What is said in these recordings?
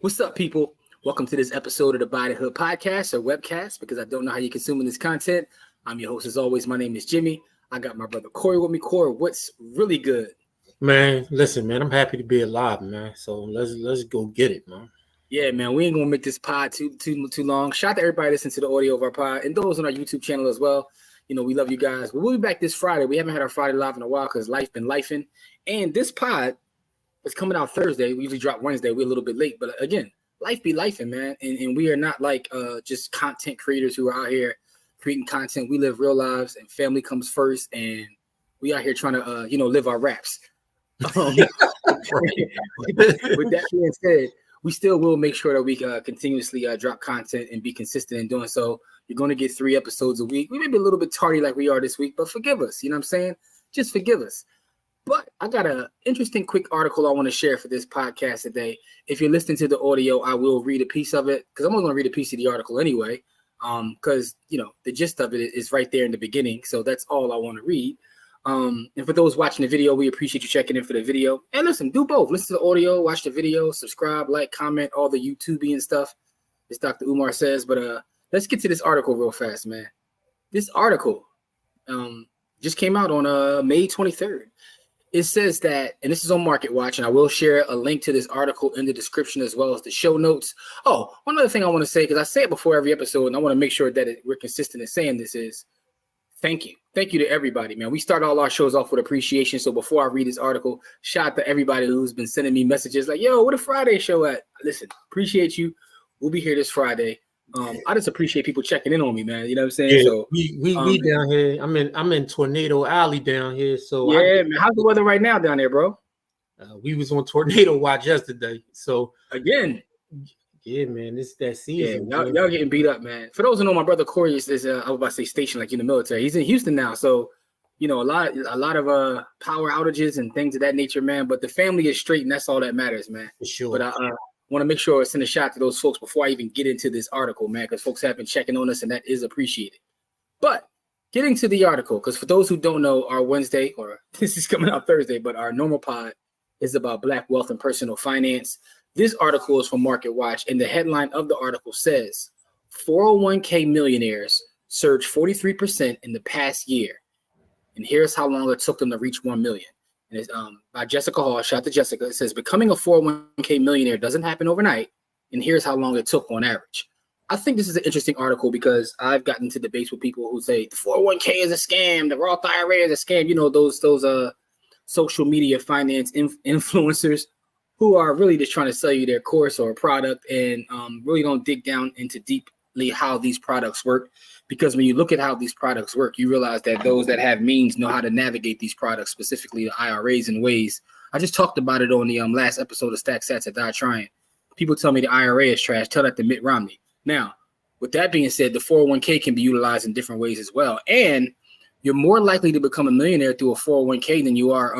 What's up, people? Welcome to this episode of the Buy the Hood podcast or webcast, because I don't know how you're consuming this content. I'm your host as always. My name is Jimmy. I got my brother Corey with me. Corey, what's really good? Man, listen, man, I'm happy to be alive, man. So let's go get it, man. Yeah, man, we ain't gonna make this pod too long. Shout out to everybody listening to the audio of our pod and those on our YouTube channel as well. You know, we love you guys. But we'll be back this Friday. We haven't had our Friday live in a while because life been lifing. And this pod is coming out Thursday. We usually drop Wednesday. We're a little bit late, but again, life be lifing, man. And we are not like just content creators who are out here creating content. We live real lives, and family comes first. And we out here trying to live our raps. With that being said, we still will make sure that we continuously drop content and be consistent in doing so. You're going to get 3 episodes a week. We may be a little bit tardy like we are this week, but forgive us. You know what I'm saying? Just forgive us. But I got an interesting quick article I want to share for this podcast today. If you're listening to the audio, I will read a piece of it because I'm only going to read a piece of the article anyway, because, the gist of it is right there in the beginning. So that's all I want to read. And for those watching the video, we appreciate you checking in for the video. And listen, do both. Listen to the audio, watch the video, subscribe, like, comment, all the YouTubey and stuff, as Dr. Umar says. But let's get to this article real fast, man. This article just came out on May 23rd. It says that, and this is on Market Watch, and I will share a link to this article in the description as well as the show notes. Oh, one other thing I want to say, because I say it before every episode, and I want to make sure that we're consistent in saying this is, thank you. Thank you to everybody, man. We start all our shows off with appreciation. So before I read this article, shout out to everybody who's been sending me messages like, yo, where the Friday show at? Listen, appreciate you. We'll be here this Friday. I just appreciate people checking in on me, man. You know what I'm saying? Yeah, so we down here. I'm in Tornado Alley down here. So yeah, man. How's the weather right now down there, bro? We was on tornado watch yesterday. So again, yeah, man, it's that season. Yeah, y'all getting beat up, man. For those who know, my brother Corey is I was about to say stationed like in the military. He's in Houston now, so a lot of power outages and things of that nature, man. But the family is straight, and that's all that matters, man. For sure. But I want to make sure I send a shout to those folks before I even get into this article, man, because folks have been checking on us, and that is appreciated. But getting to the article, because for those who don't know, our Wednesday, or this is coming out Thursday, but our normal pod is about Black wealth and personal finance. This article is from Market Watch, and the headline of the article says, 401k millionaires surged 43% in the past year. And here's how long it took them to reach 1 million. And it's by Jessica Hall. Shout out to Jessica. It says, becoming a 401k millionaire doesn't happen overnight, and here's how long it took on average. I think this is an interesting article because I've gotten into debates with people who say the 401k is a scam, the Roth IRA is a scam. Those social media finance influencers who are really just trying to sell you their course or a product and really don't dig down into deeply how these products work. Because when you look at how these products work, you realize that those that have means know how to navigate these products, specifically the IRAs, in ways. I just talked about it on the last episode of Stack Sats at Die Trying. People tell me the IRA is trash. Tell that to Mitt Romney. Now, with that being said, the 401k can be utilized in different ways as well. And you're more likely to become a millionaire through a 401k than you are,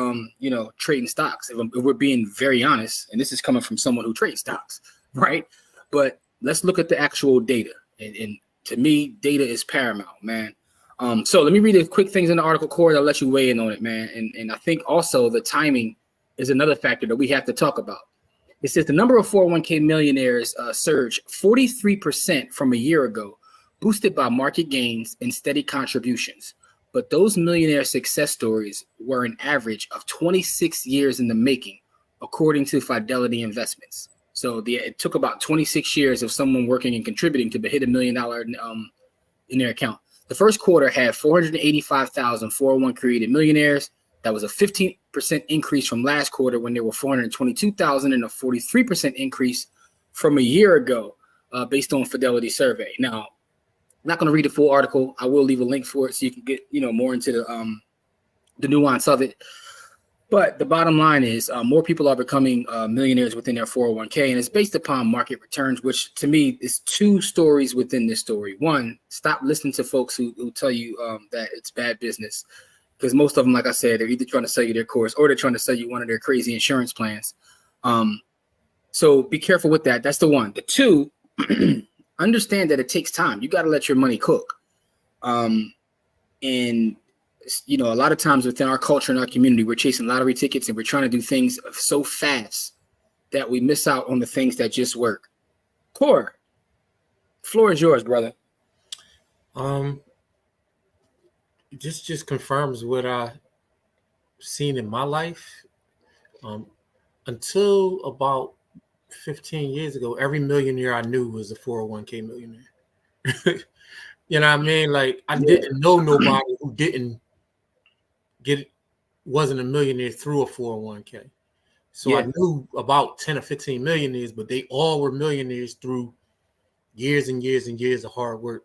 trading stocks. If we're being very honest, and this is coming from someone who trades stocks, right? But let's look at the actual data. And to me, data is paramount, man. So let me read the quick things in the article, Corey. I'll let you weigh in on it, man. And I think also the timing is another factor that we have to talk about. It says the number of 401k millionaires surged 43% from a year ago, boosted by market gains and steady contributions. But those millionaire success stories were an average of 26 years in the making, according to Fidelity Investments. So it took about 26 years of someone working and contributing to hit $1 million in their account. The first quarter had 485,000 401 created millionaires. That was a 15% increase from last quarter when there were 422,000 and a 43% increase from a year ago based on Fidelity survey. Now, I'm not going to read the full article. I will leave a link for it so you can get more into the nuance of it. But the bottom line is more people are becoming millionaires within their 401k, and it's based upon market returns, which to me is 2 stories within this story. One, stop listening to folks who tell you that it's bad business, because most of them, like I said, they're either trying to sell you their course or they're trying to sell you one of their crazy insurance plans. So be careful with that. That's the one. The 2, understand that it takes time. You got to let your money cook. And a lot of times within our culture and our community, we're chasing lottery tickets and we're trying to do things so fast that we miss out on the things that just work. Core, floor is yours, brother. This just confirms what I seen in my life. Until about 15 years ago, every millionaire I knew was a 401k millionaire. You know what I mean? Like I didn't know nobody who wasn't a millionaire through a 401k. So I knew about 10 or 15 millionaires, but they all were millionaires through years and years and years of hard work.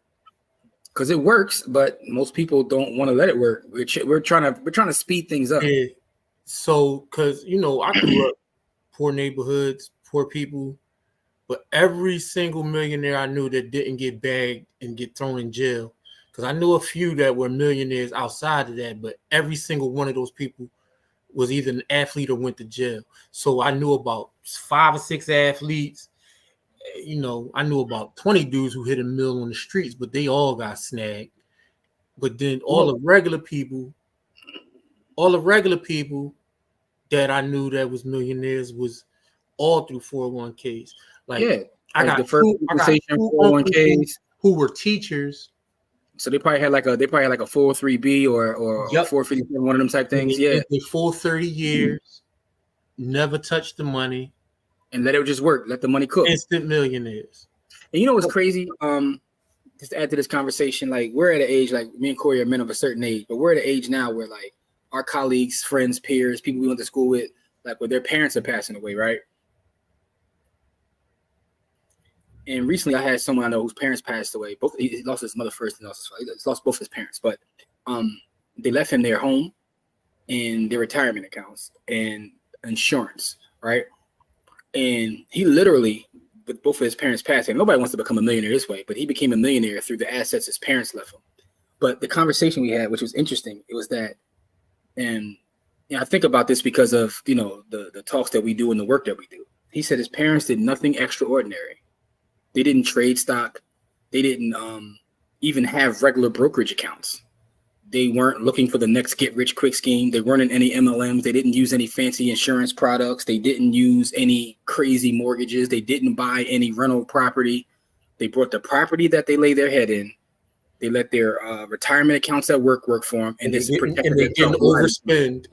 Because it works, but most people don't want to let it work. We're trying to speed things up. Yeah. So, because I grew up poor neighborhoods, poor people, but every single millionaire I knew that didn't get bagged and get thrown in jail, because I knew a few that were millionaires outside of that, but every single one of those people was either an athlete or went to jail. So I knew about 5 or 6 athletes. I knew about 20 dudes who hit a mill on the streets, but they all got snagged. But then all the regular people that I knew that was millionaires was all through 401ks. I got two 401ks who were teachers. So they probably had like a 403B or 457, one of them type things. They full 30 years, never touched the money. And let it just work. Let the money cook. Instant millionaires. And you know what's crazy? Just to add to this conversation, like we're at an age, like me and Corey are men of a certain age, but we're at an age now where like our colleagues, friends, peers, people we went to school with, like where their parents are passing away, right? And recently I had someone I know whose parents passed away. He lost his mother first and lost both his parents, but they left him their home and their retirement accounts and insurance, right? And he literally, with both of his parents passing, nobody wants to become a millionaire this way, but he became a millionaire through the assets his parents left him. But the conversation we had, which was interesting, it was that, and I think about this because of, the talks that we do and the work that we do. He said his parents did nothing extraordinary. They didn't trade stock. They didn't even have regular brokerage accounts. They weren't looking for the next get-rich-quick scheme. They weren't in any MLMs. They didn't use any fancy insurance products. They didn't use any crazy mortgages. They didn't buy any rental property. They brought the property that they lay their head in. They let their retirement accounts at work for them, and they didn't overspend.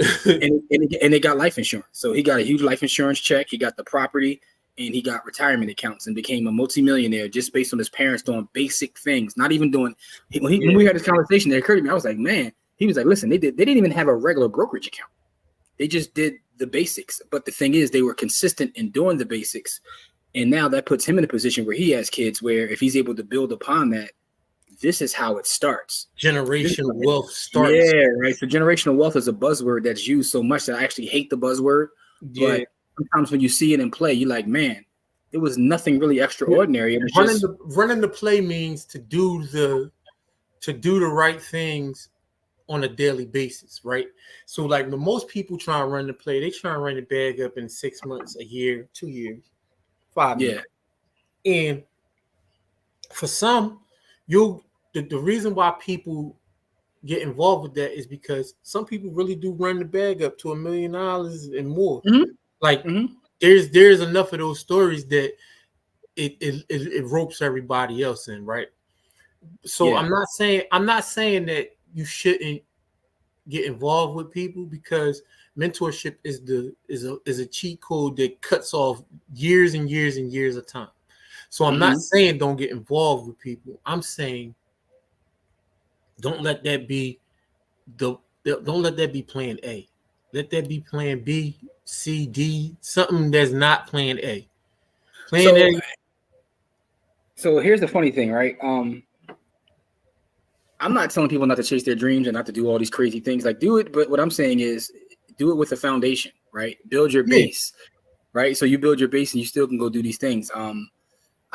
and they got life insurance. So he got a huge life insurance check. He got the property, and he got retirement accounts, and became a multimillionaire just based on his parents doing basic things. Not even doing. When we had this conversation, it occurred to me. I was like, man. He was like, listen, they didn't even have a regular brokerage account. They just did the basics. But the thing is, they were consistent in doing the basics, and now that puts him in a position where he has kids. Where if he's able to build upon that. This is how it starts. Generational wealth starts. Yeah, right. So generational wealth is a buzzword that's used so much that I actually hate the buzzword. Yeah. But sometimes when you see it in play, you're like, man, it was nothing really extraordinary. It was running the play means to do the right things on a daily basis, right? So like when most people try to run the play, they try to run the bag up in 6 months, a year, 2 years, 5 years. And for some, the reason why people get involved with that is because some people really do run the bag up to $1 million and more. Mm-hmm. There's enough of those stories that it ropes everybody else in, right? So I'm not saying that you shouldn't get involved with people, because mentorship is a cheat code that cuts off years and years and years of time. So I'm not saying don't get involved with people. I'm saying don't let that be plan A. Let that be plan B, C, D, something that's not plan A. A. So here's the funny thing, right? I'm not telling people not to chase their dreams and not to do all these crazy things. Like, do it, but what I'm saying is do it with a foundation, right? Build your base, right? So you build your base and you still can go do these things.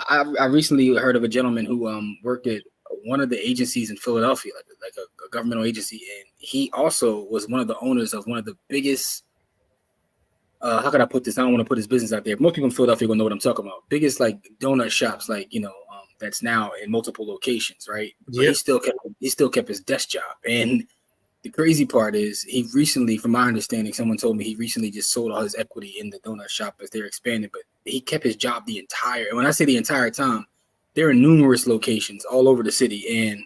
I recently heard of a gentleman who worked at one of the agencies in Philadelphia, like a governmental agency, and he also was one of the owners of one of the biggest. How can I put this? I don't want to put his business out there. Most people in Philadelphia will know what I'm talking about. Biggest like donut shops, like that's now in multiple locations, right? Yeah. But he still kept his desk job, and The crazy part is he recently, from my understanding, someone told me he recently just sold all his equity in the donut shop as they're expanding, but he kept his job the entire, and when I say the entire time, there are numerous locations all over the city, and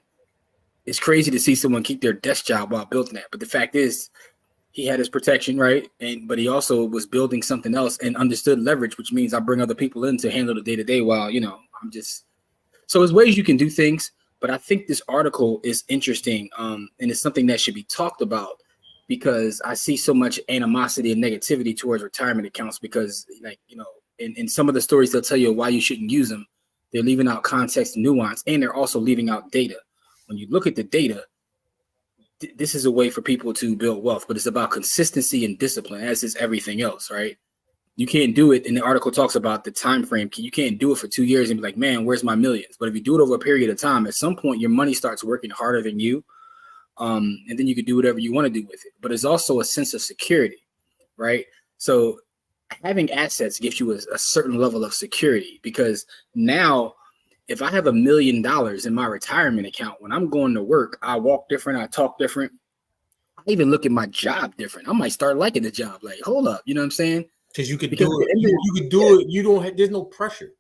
it's crazy to see someone keep their desk job while building that. But the fact is, he had his protection, right? But he also was building something else and understood leverage, which means I bring other people in to handle the day-to-day while, I'm just, so there's ways you can do things. But I think this article is interesting, and it's something that should be talked about because I see so much animosity and negativity towards retirement accounts because, in some of the stories, they'll tell you why you shouldn't use them. They're leaving out context and nuance, and they're also leaving out data. When you look at the data, this is a way for people to build wealth, but it's about consistency and discipline, as is everything else, right? You can't do it. And the article talks about the time frame. You can't do it for 2 years and be like, man, where's my millions? But if you do it over a period of time, at some point, your money starts working harder than you. And then you can do whatever you want to do with it. But it's also a sense of security, right? So having assets gives you a certain level of security because now if I have $1 million in my retirement account, when I'm going to work, I walk different, I talk different. I even look at my job different. I might start liking the job. Like, hold up, you know what I'm saying? Because you could do it. You could do it. You don't have, there's no pressure.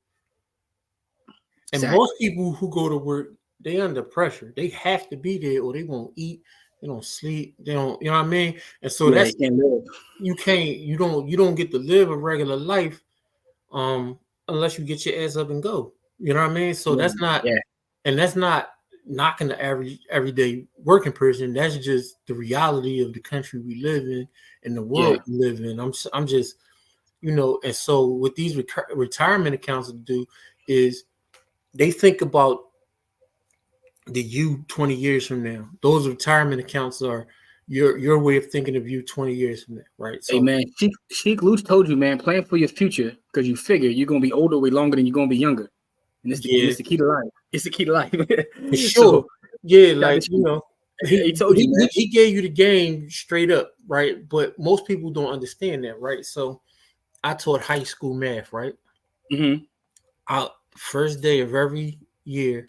And exactly. Most people who go to work, they under pressure. They have to be there or they won't eat. They don't sleep. They don't, you know what I mean? And so that's, you don't get to live a regular life unless you get your ass up and go. You know what I mean? So that's not, and that's not knocking the average everyday working person. That's just the reality of the country we live in and the world we live in. I'm just, and so what these retirement accounts do is they think about the you 20 years from now. Those retirement accounts are your way of thinking of you 20 years from now, right? So, hey man, Sheik Luce told you, man, plan for your future because you figure you're gonna be older way longer than you're gonna be younger. And it's the key to life. It's the key to life. For sure. So, he told you, man. He gave you the game straight up, right? But most people don't understand that, right? So I taught high school math, right? Mm-hmm. First day of every year,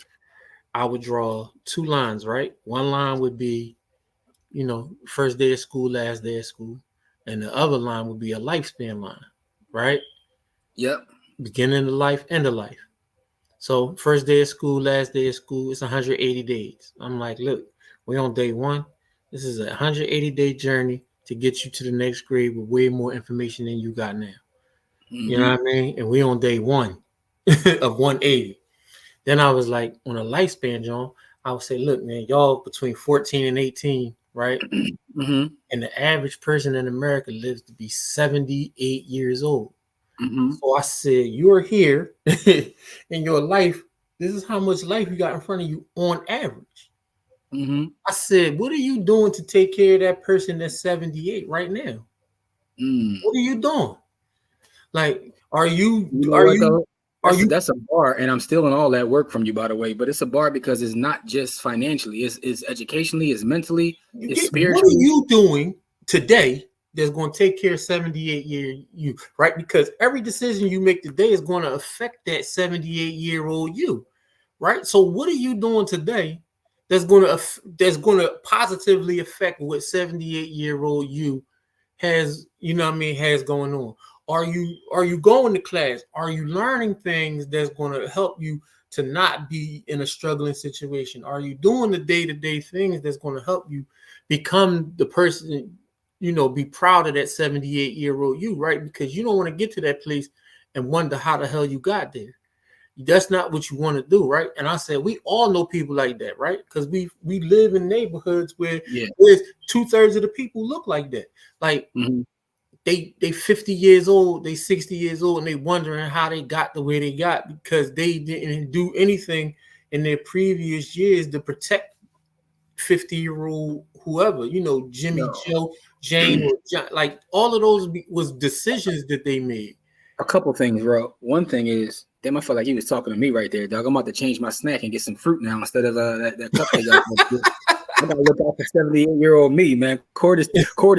I would draw 2 lines, right? One line would be, first day of school, last day of school. And the other line would be a lifespan line, right? Yep. Beginning of life, end of life. So first day of school, last day of school, it's 180 days. I'm like, look, we're on day 1. This is a 180-day journey to get you to the next grade with way more information than you got now. Mm-hmm. You know what I mean? And we on day 1 of 180. Then I was like, on a lifespan, John, I would say, look, man, y'all between 14 and 18, right? Mm-hmm. And the average person in America lives to be 78 years old. Mm-hmm. So I said, you're here in your life. This is how much life you got in front of you on average. Mm-hmm. I said, what are you doing to take care of that person that's 78 right now? What are you doing? Like, that's a bar, and I'm stealing all that work from you, by the way. But it's a bar because it's not just financially; it's educationally, it's mentally, it's spiritually. What are you doing today that's going to take care of 78-year you, right? Because every decision you make today is going to affect that 78-year-old you, right? So what are you doing today that's going to positively affect what 78-year-old you has, has going on? Are you going to class? Are you learning things that's going to help you to not be in a struggling situation? Are you doing the day-to-day things that's going to help you become the person, be proud of that 78-year-old you, right? Because you don't want to get to that place and wonder how the hell you got there. That's not what you want to do, right? And I said, we all know people like that, right? Because we live in neighborhoods where 2/3 of the people look like that. Like, They 50 years old, they 60 years old, and they wondering how they got the way they got because they didn't do anything in their previous years to protect 50-year-old whoever, Jimmy, Joe, Jane, or John, like all of those was decisions that they made. A couple things, bro. One thing is, damn, I feel like he was talking to me right there, dog. I'm about to change my snack and get some fruit now instead of that cupcake. I gotta look out for 78-year-old me, man. Cord is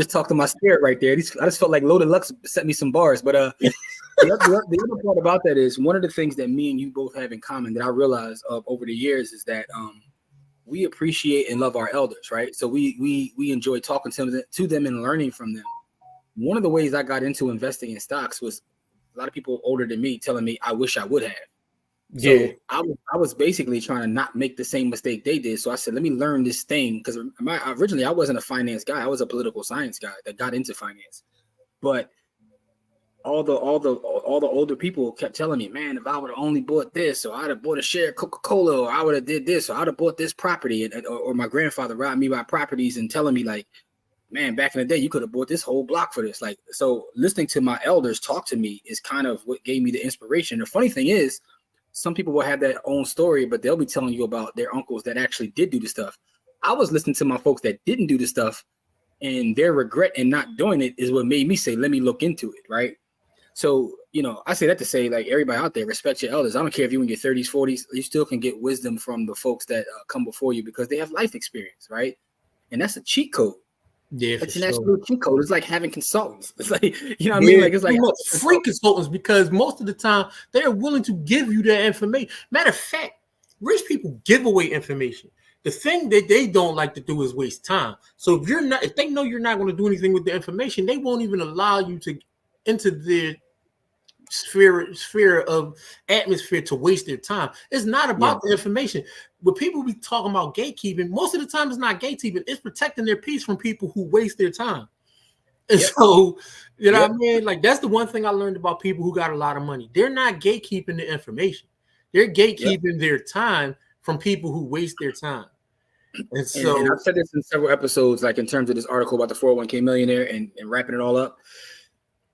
talking to my spirit right there. I just felt like Loaded Lux sent me some bars. But the other part about that is one of the things that me and you both have in common that I realized over the years is that we appreciate and love our elders, right? So we enjoy talking to them and learning from them. One of the ways I got into investing in stocks was a lot of people older than me telling me I wish I would have. So I was basically trying to not make the same mistake they did. So I said, let me learn this thing, because originally I wasn't a finance guy. I was a political science guy that got into finance. But all the older people kept telling me, man, if I would have only bought this, or I'd have bought a share of Coca-Cola, or I would have did this, or I'd have bought this property, or my grandfather robbed me by properties and telling me like, man, back in the day, you could have bought this whole block for this. Like, so listening to my elders talk to me is kind of what gave me the inspiration. The funny thing is, some people will have their own story, but they'll be telling you about their uncles that actually did do the stuff. I was listening to my folks that didn't do the stuff, and their regret in not doing it is what made me say, let me look into it, right? So, I say that to say, like, everybody out there, respect your elders. I don't care if you're in your 30s, 40s, you still can get wisdom from the folks that come before you, because they have life experience, right? And that's a cheat code. Yeah, it's an actual cheat code. It's like having consultants. It's like, you know what I mean? Like, it's like free consultants, because most of the time they're willing to give you that information. Matter of fact, rich people give away information. The thing that they don't like to do is waste time. So if they know you're not going to do anything with the information, they won't even allow you to enter their sphere of atmosphere to waste their time. It's not about the information. When people be talking about gatekeeping, most of the time it's not gatekeeping, it's protecting their peace from people who waste their time. And so, what I mean? Like, that's the one thing I learned about people who got a lot of money. They're not gatekeeping the information. They're gatekeeping their time from people who waste their time. And so, and I've said this in several episodes, like in terms of this article about the 401k millionaire and wrapping it all up.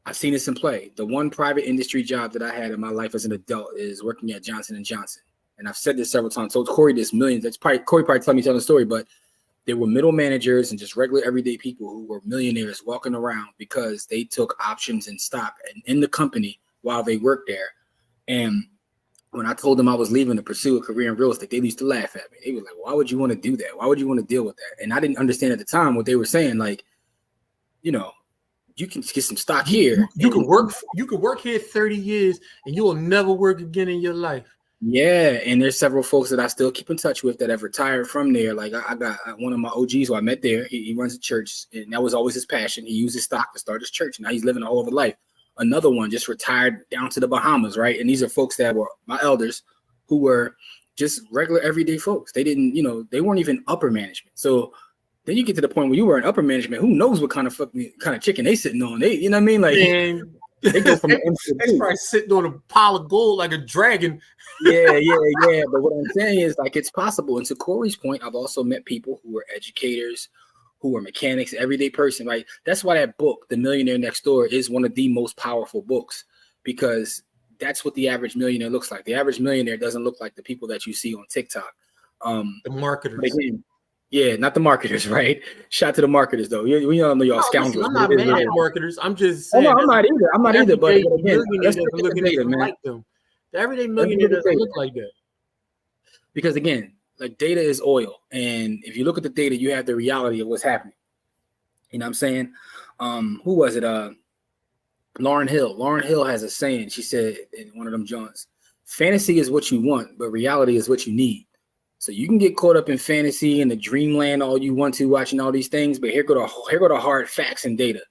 I've seen this in play. The one private industry job that I had in my life as an adult is working at Johnson & Johnson. And I've said this several times. Told Corey this millions. Corey probably tell the story, but there were middle managers and just regular everyday people who were millionaires walking around because they took options in stock and in the company while they worked there. And when I told them I was leaving to pursue a career in real estate, they used to laugh at me. They were like, why would you want to do that? Why would you want to deal with that? And I didn't understand at the time what they were saying. Like, you can get some stock here. You can work here 30 years and you will never work again in your life. Yeah, and there's several folks that I still keep in touch with that have retired from there. Like, I got one of my OGs who I met there. He runs a church, and that was always his passion. He used his stock to start his church. Now he's living a whole other life. Another one just retired down to the Bahamas, right? And these are folks that were my elders who were just regular everyday folks. They didn't, they weren't even upper management. So then you get to the point where you were in upper management. Who knows what kind of chicken they sitting on? They, you know what I mean? Like, they go from they probably sitting on a pile of gold like a dragon. Yeah. But what I'm saying is, like, it's possible. And to Corey's point, I've also met people who are educators, who are mechanics, everyday person. Right? That's why that book, The Millionaire Next Door, is one of the most powerful books, because that's what the average millionaire looks like. The average millionaire doesn't look like the people that you see on TikTok. The marketers. Yeah, not the marketers, right? Shout to the marketers, though. We all know y'all scoundrels. I'm not mad at marketers. I'm just saying. I'm not either. But again, let's look at the data, man. Like them. The everyday millionaire doesn't look like that. Because again, like, data is oil, and if you look at the data, you have the reality of what's happening. You know what I'm saying? Who was it? Lauryn Hill. Lauryn Hill has a saying. She said in one of them joints, "Fantasy is what you want, but reality is what you need." So you can get caught up in fantasy and the dreamland all you want to, watching all these things, but here go the hard facts and data.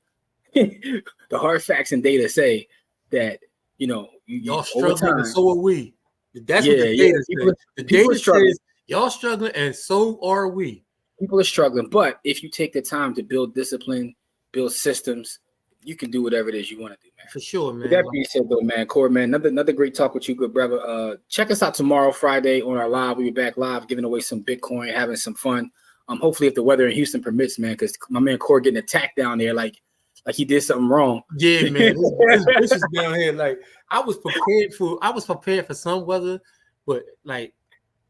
The hard facts and data say that, y'all struggling and so are we. That's what the data says. The data says y'all struggling and so are we. People are struggling, but if you take the time to build discipline, build systems, you can do whatever it is you want to do, man. For sure, man. With that being said, though, man, Corey, man, another great talk with you, good brother. Check us out tomorrow, Friday, on our live. We'll be back live, giving away some Bitcoin, having some fun. Hopefully, if the weather in Houston permits, man, because my man Corey getting attacked down there, like he did something wrong. Yeah, man, this is down here. Like, I was prepared for some weather, but like.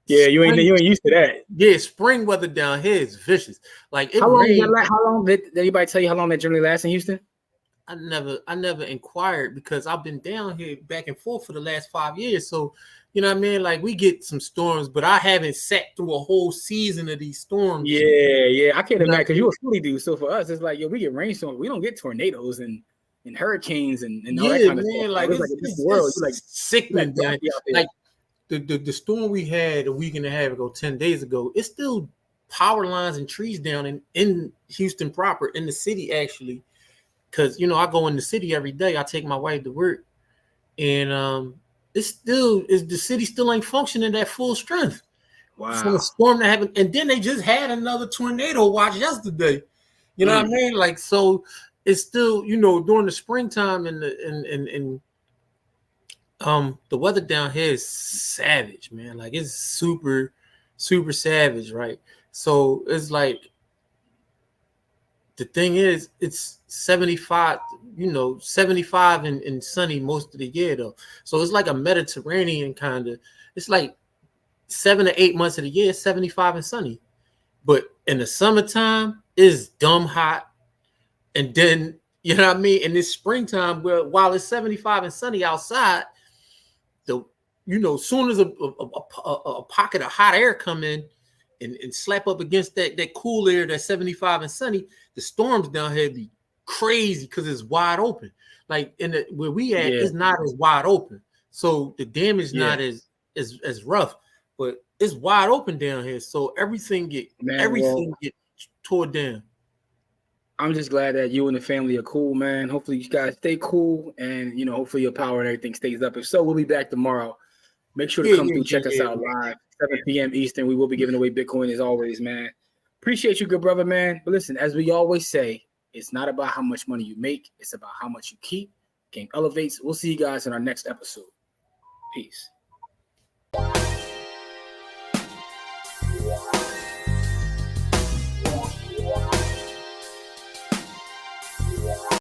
Yeah, you ain't used to that. Yeah, spring weather down here is vicious. Like, how long did anybody tell you how long that generally lasts in Houston? I never inquired, because I've been down here back and forth for the last 5 years. So, you know what I mean? Like, we get some storms, but I haven't sat through a whole season of these storms. Yeah. I can't imagine, because you're a Philly dude. So for us, it's like, we get rainstorms. We don't get tornadoes and hurricanes and all that kind of stuff. Like, it's world. Like, sickening. Like, the storm we had a week and a half ago, 10 days ago, it's still power lines and trees down in Houston proper, in the city actually. Because I go in the city every day. I take my wife to work, and the city still ain't functioning at full strength. Wow. From a storm that happened, and then they just had another tornado watch yesterday. You know what I mean? Like, so it's still, during the springtime and the weather down here is savage, man. Like, it's super, super savage, right? So it's like, the thing is, it's 75, 75 and sunny most of the year, though. So it's like a Mediterranean kind of, it's like 7 to 8 months of the year, 75 and sunny. But in the summertime, it's dumb hot. And then, you know what I mean? In this springtime, while it's 75 and sunny outside, soon as a pocket of hot air come in and slap up against that cool air that's 75 and sunny, the storms down here be crazy because it's wide open. Like where we at, it's not as wide open. So the damage not as rough, but it's wide open down here. So everything get tore down. I'm just glad that you and the family are cool, man. Hopefully you guys stay cool, and hopefully your power and everything stays up. If so, we'll be back tomorrow. Make sure to come through, check us out live, 7 p.m. Eastern. We will be giving away Bitcoin as always, man. Appreciate you, good brother, man. But listen, as we always say, it's not about how much money you make. It's about how much you keep. Game elevates. We'll see you guys in our next episode. Peace.